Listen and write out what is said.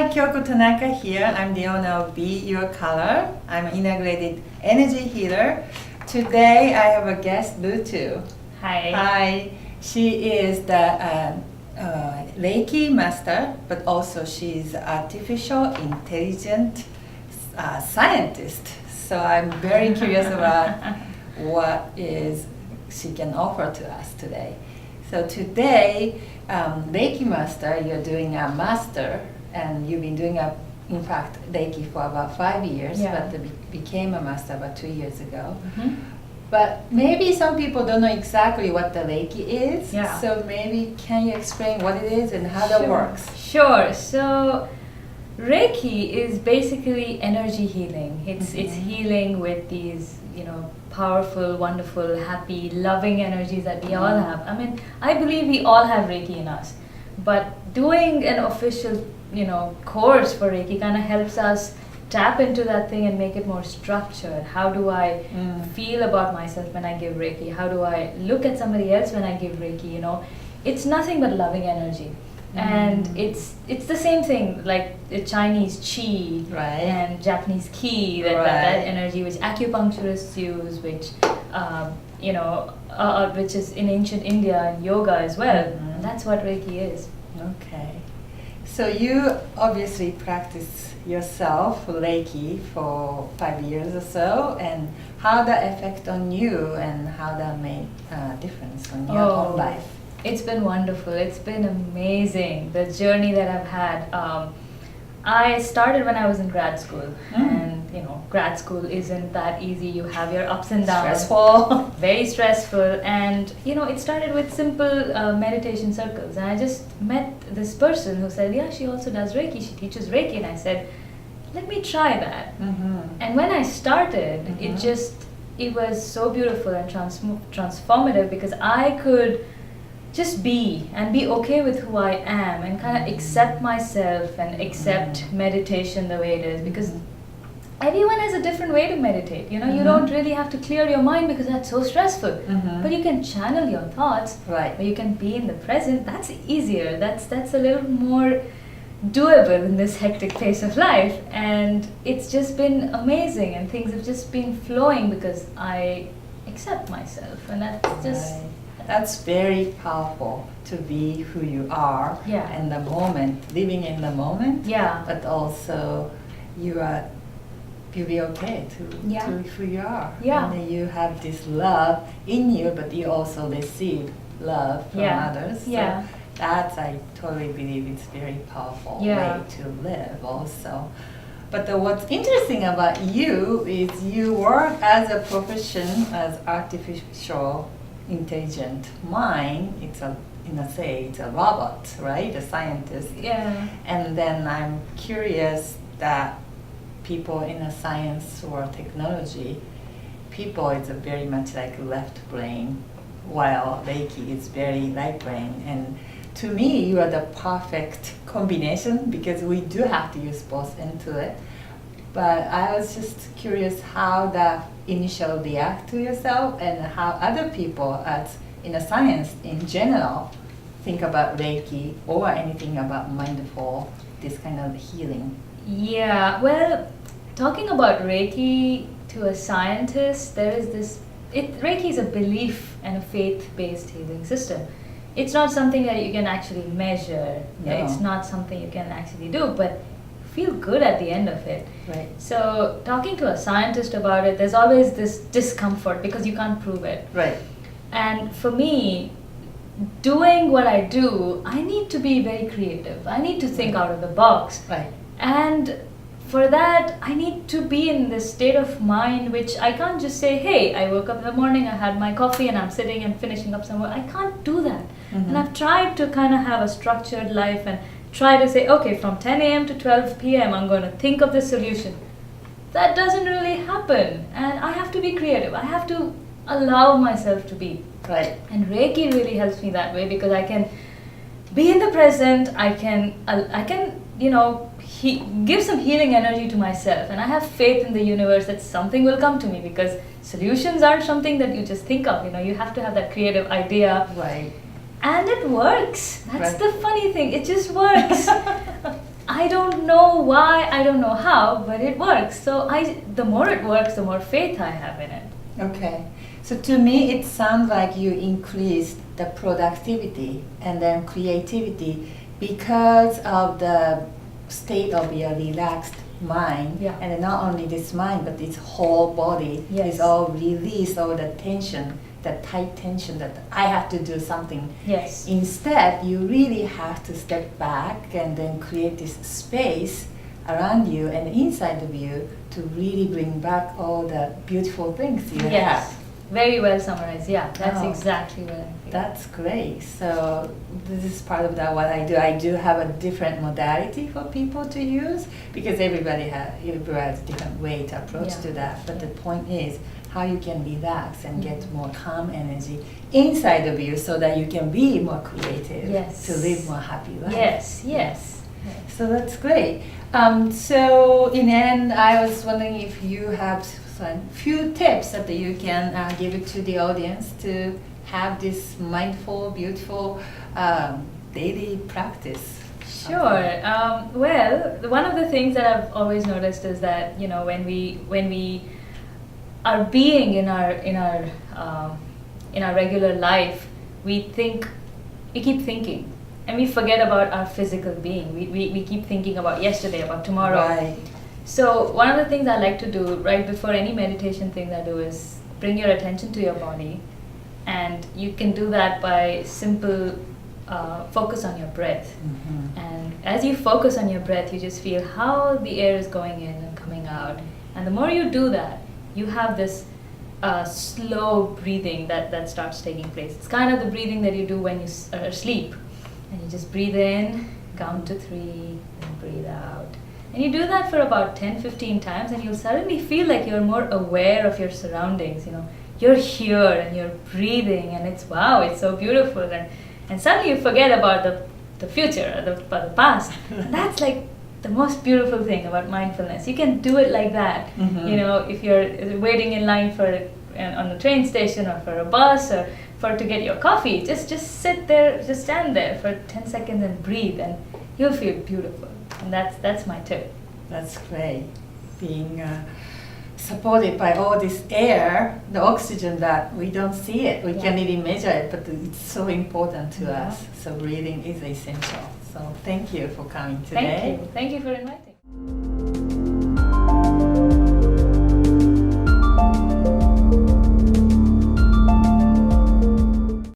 Hi, Kyoko Tanaka here. I'm the owner of Be Your Color. I'm an integrated energy healer. Today I have a guest, Rutu. Hi. Hi. She is the Reiki master, but also she's artificial intelligent scientist. So I'm very curious about what is she can offer to us today. So today, Reiki master, you're doing a master, and you've been doing in fact, Reiki for about 5 years, Yeah. but became a master about 2 years ago. Mm-hmm. But maybe some people don't know exactly what the Reiki is. Yeah. So maybe can you explain what it is and how that works? Sure. So Reiki is basically energy healing. It's healing with these, powerful, wonderful, happy, loving energies that we all have. I mean, I believe we all have Reiki in us. But doing an official, course for Reiki kind of helps us tap into that thing and make it more structured. How do I feel about myself when I give Reiki? How do I look at somebody else when I give Reiki? It's nothing but loving energy. And it's the same thing like the Chinese qi and Japanese ki, that energy which acupuncturists use, which which is in ancient India and yoga as well. And that's what Reiki is. Okay. So you obviously practice yourself Reiki for 5 years or so, and how that affect on you and how that made a difference on your own life? It's been wonderful. It's been amazing, the journey that I've had. I started when I was in grad school, and grad school isn't that easy. You have your ups and downs. Stressful. Very stressful. And it started with simple meditation circles, and I just met this person who said, yeah, she also does Reiki, she teaches Reiki, and I said, let me try that. And when I started, it was so beautiful and transformative, because I could just be okay with who I am and kind of accept myself and accept meditation the way it is, because everyone has a different way to meditate. You don't really have to clear your mind because that's so stressful. But you can channel your thoughts, Right. or you can be in the present. That's easier. That's a little more doable in this hectic pace of life. And it's just been amazing, and things have just been flowing because I accept myself, and that's just... Right. That's very powerful, to be who you are in the moment, living in the moment. Yeah. But also you be okay to who you are. Yeah. And then you have this love in you, but you also receive love from others. So that's, I totally believe it's very powerful way to live also. But what's interesting about you is you work as a profession as artificial intelligent mind. It's a robot, right? A scientist. Yeah. And then I'm curious that people in a science or technology, people is very much like left brain, while Reiki is very right brain. And to me, you are the perfect combination, because we do have to use both into it. But I was just curious how the initial react to yourself, and how other people in a science in general think about Reiki or anything about mindful, this kind of healing. Yeah, well, talking about Reiki to a scientist, there is this... Reiki is a belief and a faith-based healing system. It's not something that you can actually measure. No. It's not something you can actually do, but feel good at the end of it. Right. So talking to a scientist about it, there's always this discomfort because you can't prove it. Right. And for me, doing what I do, I need to be very creative. I need to think out of the box. Right. And for that, I need to be in this state of mind, which I can't just say, hey, I woke up in the morning, I had my coffee, and I'm sitting and finishing up some work. I can't do that. And I've tried to kind of have a structured life and try to say, okay, from 10 a.m. to 12 p.m. I'm going to think of the solution. That doesn't really happen, and I have to be creative. I have to allow myself to be. Right. And Reiki really helps me that way, because I can be in the present. I can give some healing energy to myself, and I have faith in the universe that something will come to me, because solutions aren't something that you just think of. You have to have that creative idea. Right. And it works. That's Right. the funny thing. It just works. I don't know why, I don't know how, but it works. So the more it works, the more faith I have in it. Okay. So to me, it sounds like you increased the productivity and then creativity because of the state of your relaxed mind. Yeah. And not only this mind, but this whole body Yes. is all released, all the tension, the tight tension that I have to do something. Yes. Instead, you really have to step back and then create this space around you and inside of you to really bring back all the beautiful things you Yes. have. Very well summarized. Yeah, that's Oh. exactly what I feel. That's great. So this is part of that what I do. I do have a different modality for people to use because everybody has a different way to approach Yeah. to that. But the point is how you can relax and get more calm energy inside of you so that you can be more creative Yes. to live more happy life. Yes, yes. So that's great. So in the end, I was wondering if you have some few tips that you can give it to the audience to have this mindful, beautiful daily practice. Sure. Well, one of the things that I've always noticed is that when we are being in our regular life, we keep thinking, and we forget about our physical being. We keep thinking about yesterday, about tomorrow. Right. So one of the things I like to do right before any meditation thing I do is bring your attention to your body, and you can do that by simple focus on your breath. Mm-hmm. And as you focus on your breath, you just feel how the air is going in and coming out. And the more you do that, you have this slow breathing that starts taking place. It's kind of the breathing that you do when you are asleep. And you just breathe in, count to 3, and breathe out. And you do that for about 10-15 times, and you'll suddenly feel like you're more aware of your surroundings. You're here and you're breathing, and it's so beautiful. And suddenly you forget about the future or the past. And that's like the most beautiful thing about mindfulness. You can do it like that. Mm-hmm. If you're waiting in line on a train station or for a bus or to get your coffee, just sit there, just stand there for 10 seconds and breathe, and you'll feel beautiful. And that's my tip. That's great. Being supported by all this air, the oxygen that we don't see it, we can't really measure it, but it's so important to us. So breathing is essential. So thank you for coming today. Thank you for inviting.